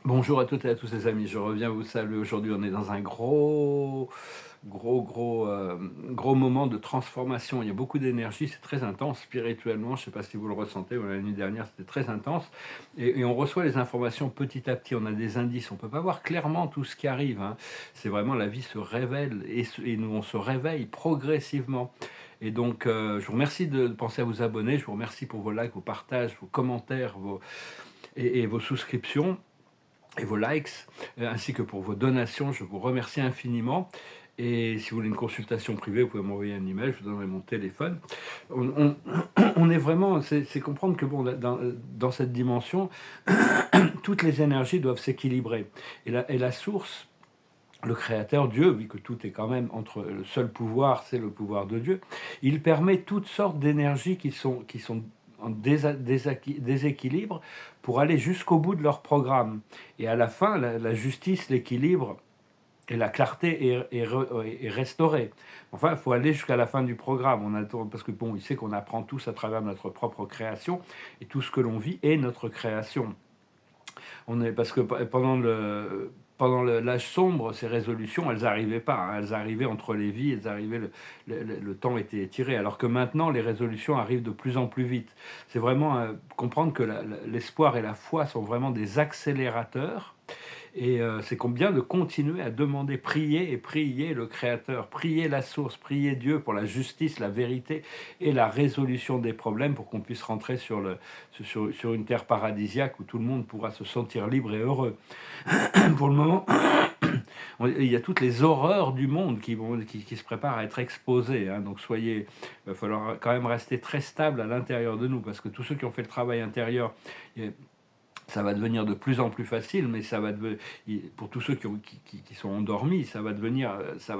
Bonjour à toutes et à tous les amis, je reviens vous saluer. Aujourd'hui, on est dans un gros moment de transformation. Il y a beaucoup d'énergie, c'est très intense spirituellement. Je ne sais pas si vous le ressentez, la nuit dernière, c'était très intense. Et on reçoit les informations petit à petit, on a des indices. On ne peut pas voir clairement tout ce qui arrive, hein. C'est vraiment la vie se révèle et nous, on se réveille progressivement. Et donc, je vous remercie de penser à vous abonner. Je vous remercie pour vos likes, vos partages, vos commentaires et vos souscriptions et vos likes, ainsi que pour vos donations. Je vous remercie infiniment. Et si vous voulez une consultation privée, vous pouvez m'envoyer un email, je vous donnerai mon téléphone. On est vraiment, c'est comprendre que bon, dans cette dimension, toutes les énergies doivent s'équilibrer. Et la source, le Créateur, Dieu, vu que tout est quand même entre le seul pouvoir, c'est le pouvoir de Dieu, il permet toutes sortes d'énergies qui sont en déséquilibre pour aller jusqu'au bout de leur programme. Et à la fin, la justice, l'équilibre et la clarté est restaurée. Enfin, il faut aller jusqu'à la fin du programme. On attend, parce que bon, il sait qu'on apprend tous à travers notre propre création, et tout ce que l'on vit est notre création. Parce que pendant l'âge sombre, ces résolutions, elles n'arrivaient pas, hein. Elles arrivaient entre les vies, elles arrivaient, le temps était étiré. Alors que maintenant, les résolutions arrivent de plus en plus vite. C'est vraiment comprendre que l'espoir et la foi sont vraiment des accélérateurs. Et c'est combien de continuer à demander, prier et prier le Créateur, prier la source, prier Dieu pour la justice, la vérité et la résolution des problèmes pour qu'on puisse rentrer sur une terre paradisiaque où tout le monde pourra se sentir libre et heureux. Pour le moment, il y a toutes les horreurs du monde qui se préparent à être exposées, hein. Donc il va falloir quand même rester très stable à l'intérieur de nous, parce que tous ceux qui ont fait le travail intérieur, ça va devenir de plus en plus facile, mais pour tous ceux qui sont endormis, ça va devenir,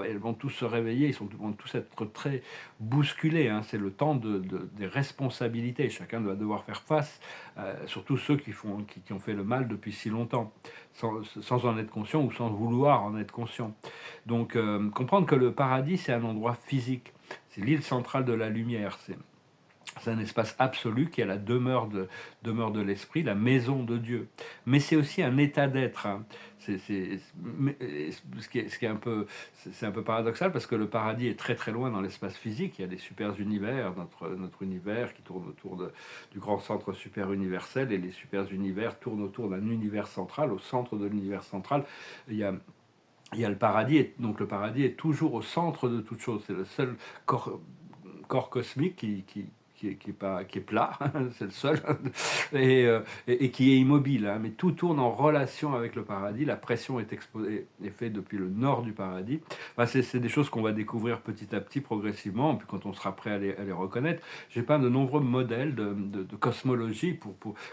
ils vont tous se réveiller, vont tous être très bousculés, hein. C'est le temps des responsabilités. Chacun va devoir faire face, surtout ceux qui ont fait le mal depuis si longtemps, sans en être conscient ou sans vouloir en être conscient. Donc, comprendre que le paradis, c'est un endroit physique. C'est l'île centrale de la lumière. C'est un espace absolu qui est la demeure de l'esprit, la maison de Dieu. Mais c'est aussi un état d'être, hein. Ce qui est un peu paradoxal, parce que le paradis est très très loin dans l'espace physique. Il y a des super univers, notre univers qui tourne autour du grand centre super universel, et les super univers tournent autour d'un univers central. Au centre de l'univers central, il y a il y a le paradis, donc le paradis est toujours au centre de toute chose. C'est le seul corps cosmique qui est plat, c'est le seul, et qui est immobile, hein. Mais tout tourne en relation avec le paradis. La pression est faite depuis le nord du paradis. Enfin, c'est des choses qu'on va découvrir petit à petit, progressivement, puis quand on sera prêt à les reconnaître. J'ai peint de nombreux modèles de cosmologie.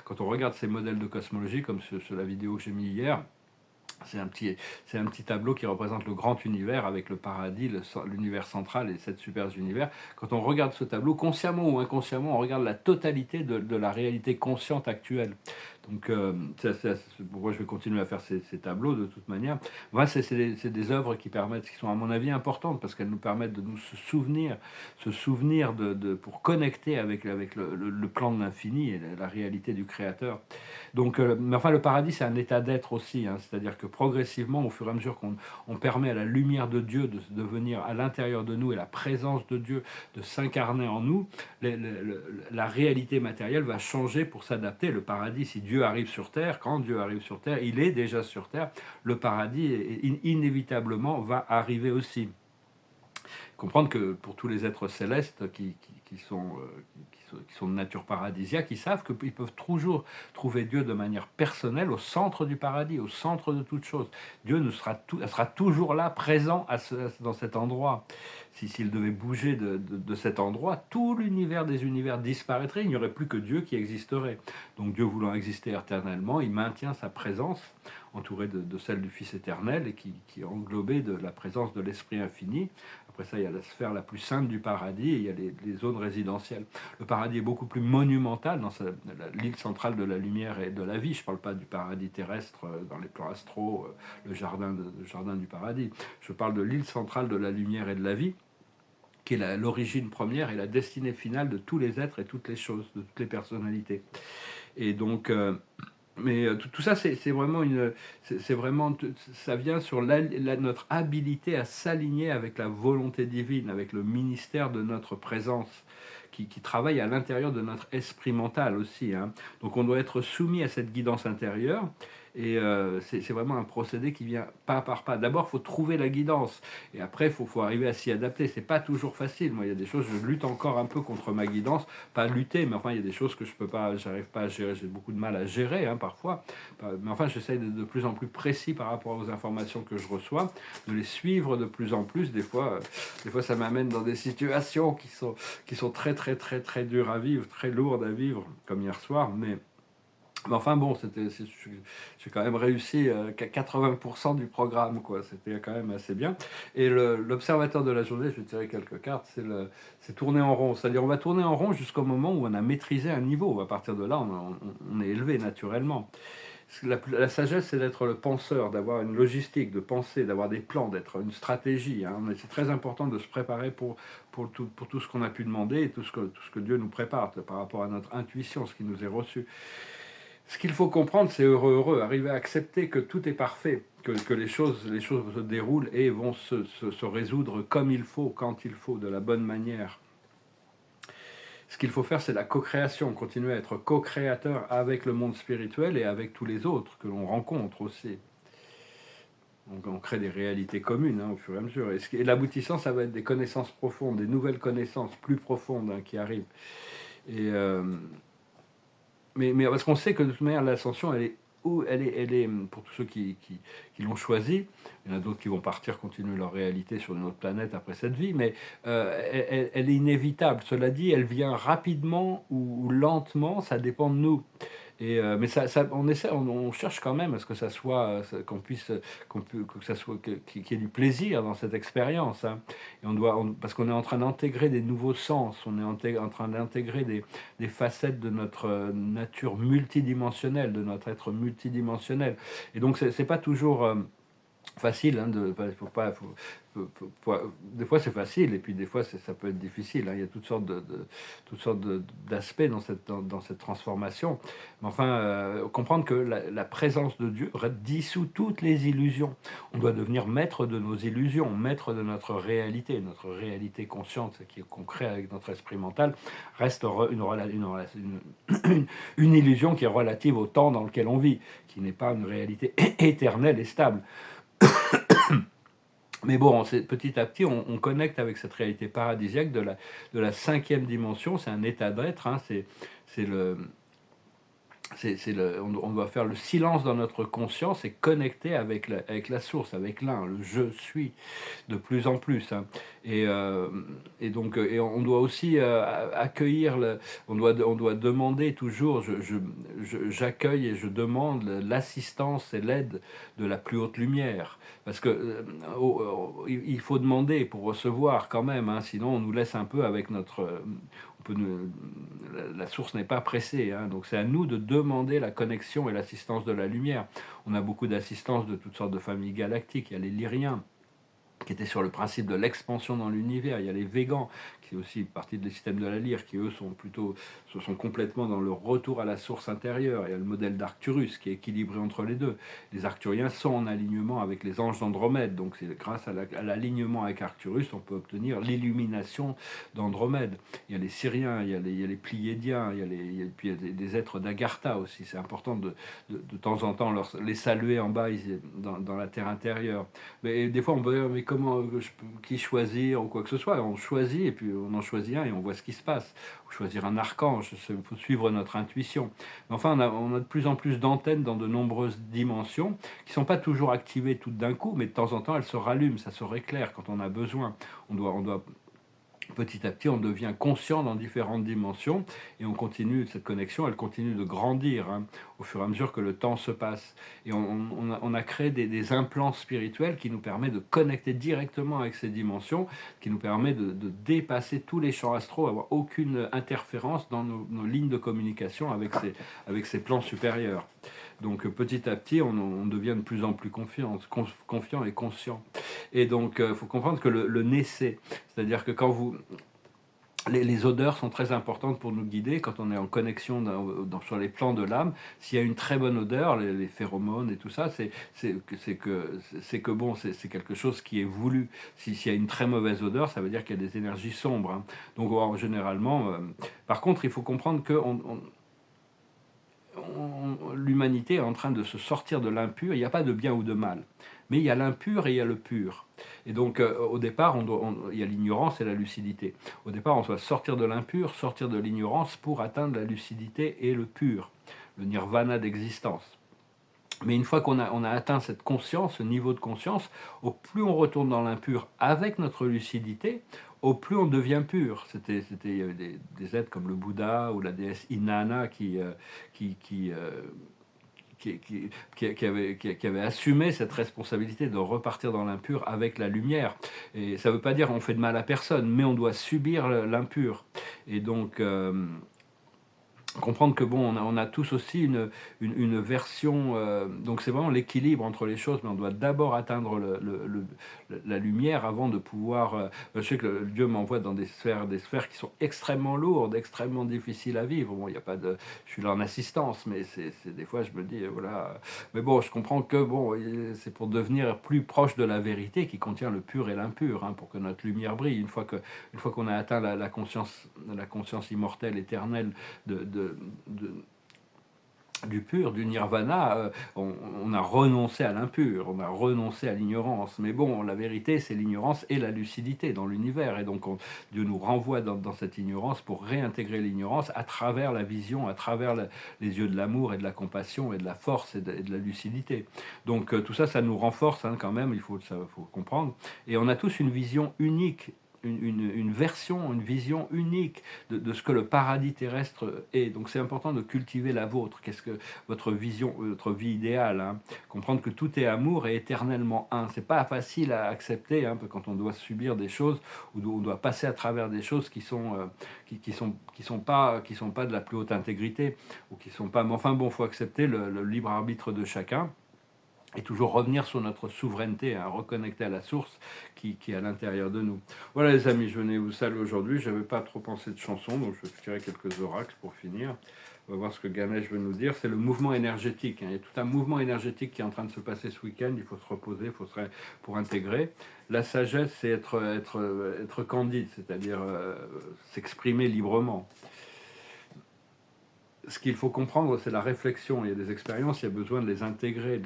Quand on regarde ces modèles de cosmologie, comme sur la vidéo que j'ai mis hier, c'est un petit tableau qui représente le grand univers avec le paradis, l'univers central et 7 super univers. Quand on regarde ce tableau, consciemment ou inconsciemment, on regarde la totalité de la réalité consciente actuelle. Donc, pourquoi je vais continuer à faire ces tableaux de toute manière. Moi, c'est des œuvres qui sont à mon avis importantes, parce qu'elles nous permettent de nous se souvenir pour connecter avec le plan de l'infini et la réalité du Créateur. Donc, mais enfin, le paradis, c'est un état d'être aussi, hein. C'est-à-dire que progressivement, au fur et à mesure qu'on permet à la lumière de Dieu de venir à l'intérieur de nous, et la présence de Dieu de s'incarner en nous, la réalité matérielle va changer pour s'adapter. Le paradis, si Dieu arrive sur Terre, quand Dieu arrive sur Terre, il est déjà sur Terre, le paradis inévitablement va arriver aussi. Comprendre que pour tous les êtres célestes qui sont de nature paradisiaque, ils savent qu'ils peuvent toujours trouver Dieu de manière personnelle au centre du paradis, au centre de toute chose. Dieu sera toujours là, présent dans cet endroit. S'il devait bouger de cet endroit, tout l'univers des univers disparaîtrait, il n'y aurait plus que Dieu qui existerait. Donc Dieu voulant exister éternellement, il maintient sa présence entourée de celle du Fils éternel, et qui est englobée de la présence de l'Esprit infini. Après ça, il y a la sphère la plus sainte du paradis, et il y a les zones résidentielles. Le paradis est beaucoup plus monumental dans l'île centrale de la lumière et de la vie. Je ne parle pas du paradis terrestre dans les plans astraux, le jardin du paradis. Je parle de l'île centrale de la lumière et de la vie, qui est l'origine première et la destinée finale de tous les êtres et toutes les choses, de toutes les personnalités. Et donc, Mais tout ça, c'est vraiment c'est vraiment, ça vient sur notre habilité à s'aligner avec la volonté divine, avec le ministère de notre présence, qui travaille à l'intérieur de notre esprit mental aussi, hein. Donc on doit être soumis à cette guidance intérieure. Et c'est vraiment un procédé qui vient pas par pas. D'abord, il faut trouver la guidance. Et après, faut arriver à s'y adapter. C'est pas toujours facile. Moi, il y a des choses, je lutte encore un peu contre ma guidance. Pas lutter, mais enfin, il y a des choses que je peux pas, j'arrive pas à gérer. J'ai beaucoup de mal à gérer, hein, parfois. Mais enfin, j'essaie de plus en plus précis par rapport aux informations que je reçois, de les suivre de plus en plus. Des fois ça m'amène dans des situations qui sont très, très, très, très dures à vivre, très lourdes à vivre, comme hier soir. Mais enfin bon, j'ai quand même réussi qu'à 80% du programme, quoi. C'était quand même assez bien. Et l'observateur de la journée, je vais tirer quelques cartes, c'est tourner en rond. C'est-à-dire on va tourner en rond jusqu'au moment où on a maîtrisé un niveau. À partir de là, on est élevé naturellement. La sagesse, c'est d'être le penseur, d'avoir une logistique, de penser, d'avoir des plans, d'être une stratégie, hein. Mais c'est très important de se préparer pour tout ce qu'on a pu demander et tout ce que Dieu nous prépare par rapport à notre intuition, ce qui nous est reçu. Ce qu'il faut comprendre, c'est heureux, arriver à accepter que tout est parfait, que les choses se déroulent et vont se résoudre comme il faut, quand il faut, de la bonne manière. Ce qu'il faut faire, c'est la co-création, continuer à être co-créateur avec le monde spirituel et avec tous les autres que l'on rencontre aussi. Donc on crée des réalités communes, hein, au fur et à mesure. Et l'aboutissant, ça va être des connaissances profondes, des nouvelles connaissances plus profondes, hein, qui arrivent. Et, mais parce qu'on sait que de toute manière, l'ascension, elle est, pour tous ceux qui l'ont choisi, il y en a d'autres qui vont partir continuer leur réalité sur une autre planète après cette vie, mais elle est inévitable. Cela dit, elle vient rapidement ou lentement, ça dépend de nous. Et, mais on essaie, on cherche quand même à ce que ça soit, qu'on puisse, que ça soit, qu'il y ait du plaisir dans cette expérience, hein. Et parce qu'on est en train d'intégrer des nouveaux sens, on est en train d'intégrer des facettes de notre nature multidimensionnelle, de notre être multidimensionnel. Et donc c'est pas toujours facile, hein, faut pas, des fois c'est facile et puis des fois ça peut être difficile, hein. Il y a toutes sortes d'aspects dans cette transformation. Mais enfin, comprendre que la présence de Dieu dissout toutes les illusions. On doit devenir maître de nos illusions, maître de notre réalité consciente qu'on crée avec notre esprit mental reste une illusion qui est relative au temps dans lequel on vit, qui n'est pas une réalité éternelle et stable. Mais bon, petit à petit, on connecte avec cette réalité paradisiaque de la cinquième dimension. C'est un état d'être, hein. C'est le, on doit faire le silence dans notre conscience et connecter avec la source, avec l'un, le je suis, de plus en plus, hein. Et donc, et on doit aussi accueillir, on doit demander toujours, j'accueille et je demande l'assistance et l'aide de la plus haute lumière. Parce que il faut demander pour recevoir quand même, hein, sinon on nous laisse un peu avec notre... la source n'est pas pressée, hein. Donc c'est à nous de demander la connexion et l'assistance de la lumière. On a beaucoup d'assistance de toutes sortes de familles galactiques. Il y a les Lyriens, qui étaient sur le principe de l'expansion dans l'univers. Il y a les végans, qui est aussi partie des systèmes de la lyre, qui eux sont complètement dans le retour à la source intérieure. Il y a le modèle d'Arcturus, qui est équilibré entre les deux. Les Arcturiens sont en alignement avec les anges d'Andromède, donc c'est grâce à l'alignement avec Arcturus, on peut obtenir l'illumination d'Andromède. Il y a les Syriens, il y a les Pléiadiens, puis il y a des êtres d'Agartha aussi. C'est important de temps en temps les saluer en bas, dans la terre intérieure. Mais des fois, on peut dire, mais comment qui choisir ou quoi que ce soit. On choisit et puis on en choisit un et on voit ce qui se passe. Ou choisir un archange, il faut suivre notre intuition. Mais enfin, on a de plus en plus d'antennes dans de nombreuses dimensions qui ne sont pas toujours activées toutes d'un coup, mais de temps en temps, elles se rallument, ça se réclaire quand on a besoin. On doit petit à petit, on devient conscient dans différentes dimensions et on continue, cette connexion, elle continue de grandir, hein, au fur et à mesure que le temps se passe. Et on a créé des implants spirituels qui nous permettent de connecter directement avec ces dimensions, qui nous permet de dépasser tous les champs astraux, avoir aucune interférence dans nos lignes de communication avec ces plans supérieurs. Donc petit à petit, on devient de plus en plus confiant et conscient. Et donc, il faut comprendre que le naissé, c'est-à-dire que quand vous... Les odeurs sont très importantes pour nous guider quand on est en connexion sur les plans de l'âme. S'il y a une très bonne odeur, les phéromones et tout ça, c'est que bon, c'est quelque chose qui est voulu. S'il y a une très mauvaise odeur, ça veut dire qu'il y a des énergies sombres, hein. Donc généralement, par contre, il faut comprendre que l'humanité est en train de se sortir de l'impur. Il n'y a pas de bien ou de mal, mais il y a l'impur et il y a le pur. Et donc, au départ, il y a l'ignorance et la lucidité. Au départ, on doit sortir de l'impur, sortir de l'ignorance pour atteindre la lucidité et le pur, le nirvana d'existence. Mais une fois qu'on a atteint cette conscience, ce niveau de conscience, au plus on retourne dans l'impur avec notre lucidité, au plus on devient pur. Il y avait des êtres comme le Bouddha ou la déesse Inanna qui, qui, euh, qui avait assumé cette responsabilité de repartir dans l'impur avec la lumière. Et ça ne veut pas dire qu'on fait de mal à personne, mais on doit subir l'impur. Et donc, comprendre que bon, on a tous aussi une version, donc c'est vraiment l'équilibre entre les choses, mais on doit d'abord atteindre la lumière avant de pouvoir. Je sais que Dieu m'envoie dans des sphères qui sont extrêmement lourdes, extrêmement difficiles à vivre. Bon, il y a pas de, je suis là en assistance, mais des fois je me dis voilà. Mais bon, je comprends que bon, c'est pour devenir plus proche de la vérité qui contient le pur et l'impur, hein, pour que notre lumière brille. Une fois qu'on a atteint la conscience immortelle, éternelle de, du pur, du nirvana, on a renoncé à l'impur, on a renoncé à l'ignorance. Mais bon, la vérité, c'est l'ignorance et la lucidité dans l'univers. Et donc, Dieu nous renvoie dans cette ignorance pour réintégrer l'ignorance à travers la vision, à travers les yeux de l'amour et de la compassion et de la force et de la lucidité. Donc, tout ça, ça nous renforce, hein, quand même, il faut comprendre. Et on a tous une vision unique, une version, une vision unique de ce que le paradis terrestre est. Donc c'est important de cultiver la vôtre. Qu'est-ce que votre vision, votre vie idéale, hein. Comprendre que tout est amour et éternellement un. C'est pas facile à accepter, hein, quand on doit subir des choses ou on doit passer à travers des choses qui sont pas de la plus haute intégrité ou qui sont pas. Mais enfin bon, faut accepter le libre arbitre de chacun. Et toujours revenir sur notre souveraineté, hein, reconnecter à la source qui est à l'intérieur de nous. Voilà les amis, je venais vous saluer aujourd'hui. Je n'avais pas trop pensé de chanson, donc je vais tirer quelques oracles pour finir. On va voir ce que Ganesh veut nous dire. C'est le mouvement énergétique, hein. Il y a tout un mouvement énergétique qui est en train de se passer ce week-end. Il faut se reposer, pour intégrer. La sagesse, c'est être candide, c'est-à-dire s'exprimer librement. Ce qu'il faut comprendre, c'est la réflexion. Il y a des expériences, il y a besoin de les intégrer.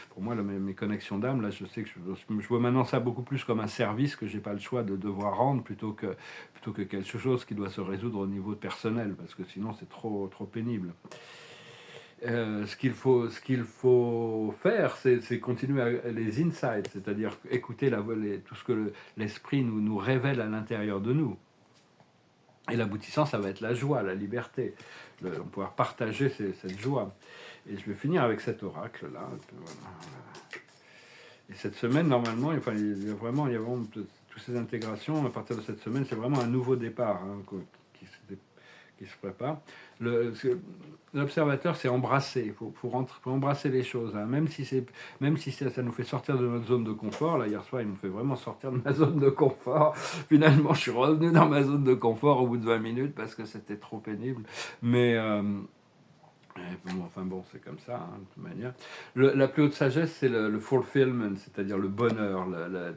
Pour moi, mes connexions d'âme, là, je sais que je vois maintenant ça beaucoup plus comme un service que j'ai pas le choix de devoir rendre plutôt que quelque chose qui doit se résoudre au niveau personnel, parce que sinon c'est trop pénible. Ce qu'il faut faire, c'est continuer les insights, c'est-à-dire écouter tout ce que l'esprit nous révèle à l'intérieur de nous. Et l'aboutissant, ça va être la joie, la liberté, on pouvoir partager cette joie. Et je vais finir avec cet oracle-là. Voilà. Et cette semaine, normalement, il y a vraiment toutes ces intégrations. À partir de cette semaine, c'est vraiment un nouveau départ, hein, qui se prépare. L'observateur, c'est embrasser. Il faut embrasser les choses, hein. Même si ça nous fait sortir de notre zone de confort. Là, hier soir, ils m'ont fait vraiment sortir de ma zone de confort. Finalement, je suis revenu dans ma zone de confort au bout de 20 minutes parce que c'était trop pénible. Mais enfin bon, c'est comme ça, hein, de toute manière. La plus haute sagesse, c'est le fulfillment, c'est-à-dire le bonheur,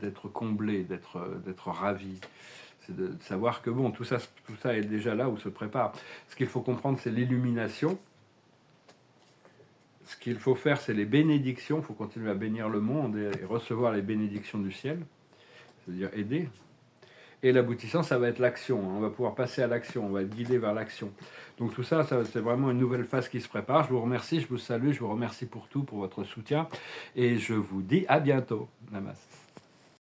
d'être comblé, d'être ravi. C'est de savoir que bon, tout ça est déjà là où se prépare. Ce qu'il faut comprendre, c'est l'illumination. Ce qu'il faut faire, c'est les bénédictions. Il faut continuer à bénir le monde et recevoir les bénédictions du ciel, c'est-à-dire aider. Et l'aboutissant, ça va être l'action. On va pouvoir passer à l'action, on va être guidé vers l'action. Donc tout ça, c'est vraiment une nouvelle phase qui se prépare. Je vous remercie, je vous salue, je vous remercie pour tout, pour votre soutien. Et je vous dis à bientôt. Namaste.